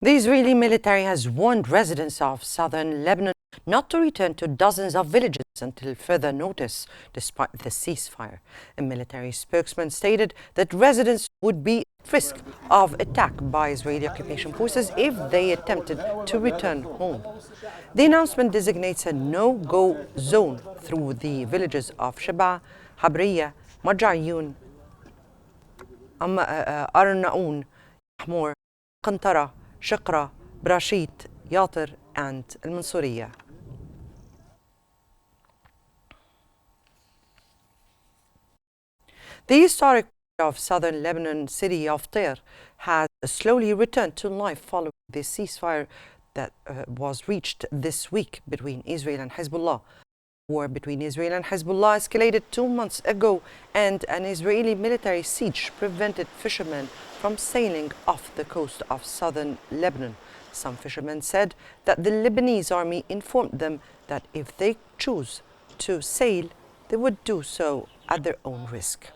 The Israeli military has warned residents of southern Lebanon not to return to dozens of villages until further notice, despite the ceasefire. A military spokesman stated that residents would be at risk of attack by Israeli occupation forces if they attempted to return home. The announcement designates a no-go zone through the villages of Sheba, Habriya, Majarayun, Arnaoun, Yahmor, Qantara, Shaqra, Brashit, Yatir, and Al Mansouriya. The historic of southern Lebanon city of Tyre has slowly returned to life following the ceasefire that was reached this week between Israel and Hezbollah. War between Israel and Hezbollah escalated 2 months ago, and an Israeli military siege prevented fishermen from sailing off the coast of southern Lebanon. Some fishermen said that the Lebanese army informed them that if they choose to sail, they would do so at their own risk.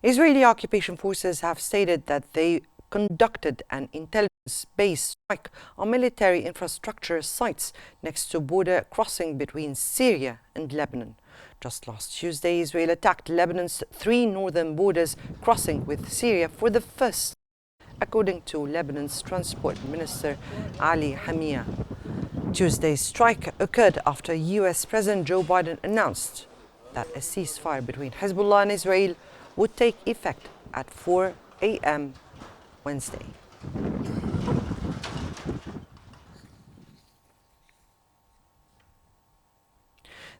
Israeli occupation forces have stated that they conducted an intelligence-based strike on military infrastructure sites next to border crossing between Syria and Lebanon. Just last Tuesday, Israel attacked Lebanon's 3 northern borders crossing with Syria for the first time, according to Lebanon's Transport Minister Ali Hamia. Tuesday's strike occurred after US President Joe Biden announced that a ceasefire between Hezbollah and Israel would take effect at 4 a.m. Wednesday.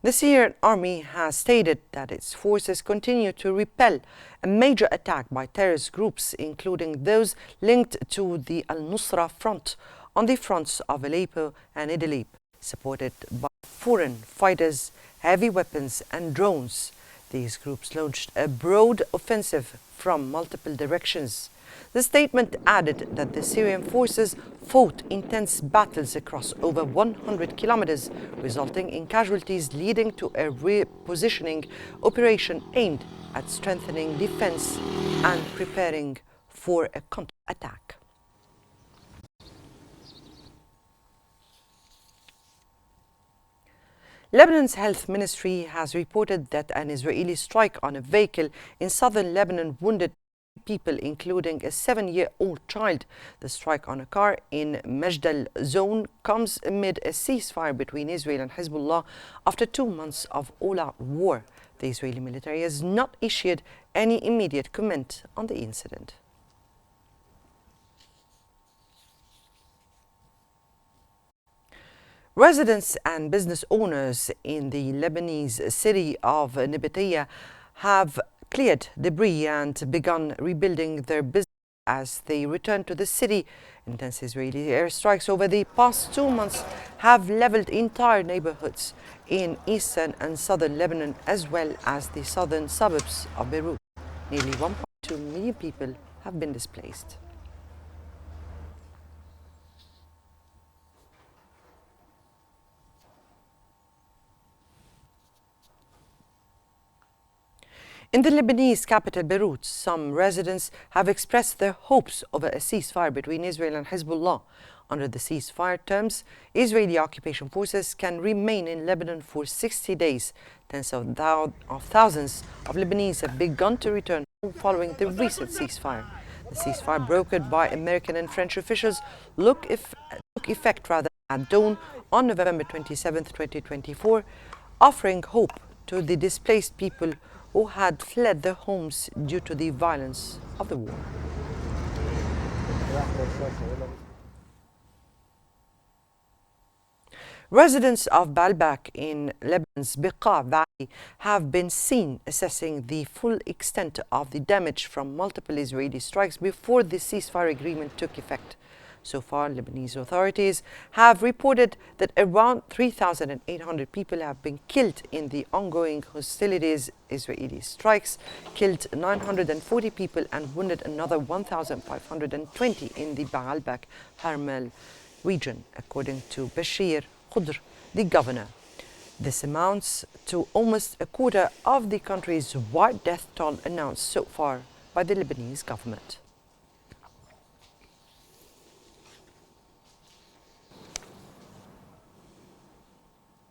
The Syrian army has stated that its forces continue to repel a major attack by terrorist groups, including those linked to the Al-Nusra Front on the fronts of Aleppo and Idlib, supported by foreign fighters, heavy weapons and drones. These groups launched a broad offensive from multiple directions. The statement added that the Syrian forces fought intense battles across over 100 kilometers, resulting in casualties, leading to a repositioning operation aimed at strengthening defense and preparing for a counter-attack. Lebanon's health ministry has reported that an Israeli strike on a vehicle in southern Lebanon wounded people, including a 7-year-old child. The strike on a car in Mejdal zone comes amid a ceasefire between Israel and Hezbollah after 2 months of all-out war. The Israeli military has not issued any immediate comment on the incident. Residents and business owners in the Lebanese city of Nabatea have cleared debris and begun rebuilding their business as they return to the city. Intense Israeli airstrikes over the past 2 months have leveled entire neighborhoods in eastern and southern Lebanon, as well as the southern suburbs of Beirut. Nearly 1.2 million people have been displaced. In the Lebanese capital Beirut, some residents have expressed their hopes over a ceasefire between Israel and Hezbollah. Under the ceasefire terms, Israeli occupation forces can remain in Lebanon for 60 days. Tens of thousands of Lebanese have begun to return home following the recent ceasefire. The ceasefire, brokered by American and French officials, took effect at dawn on November 27, 2024, offering hope to the displaced people who had fled their homes due to the violence of the war. Residents of Baalbek in Lebanon's Beqa Valley have been seen assessing the full extent of the damage from multiple Israeli strikes before the ceasefire agreement took effect. So far, Lebanese authorities have reported that around 3,800 people have been killed in the ongoing hostilities. Israeli strikes killed 940 people and wounded another 1,520 in the Baalbek Harmel region, according to Bashir Khudr, the governor. This amounts to almost a quarter of the country's wide death toll announced so far by the Lebanese government.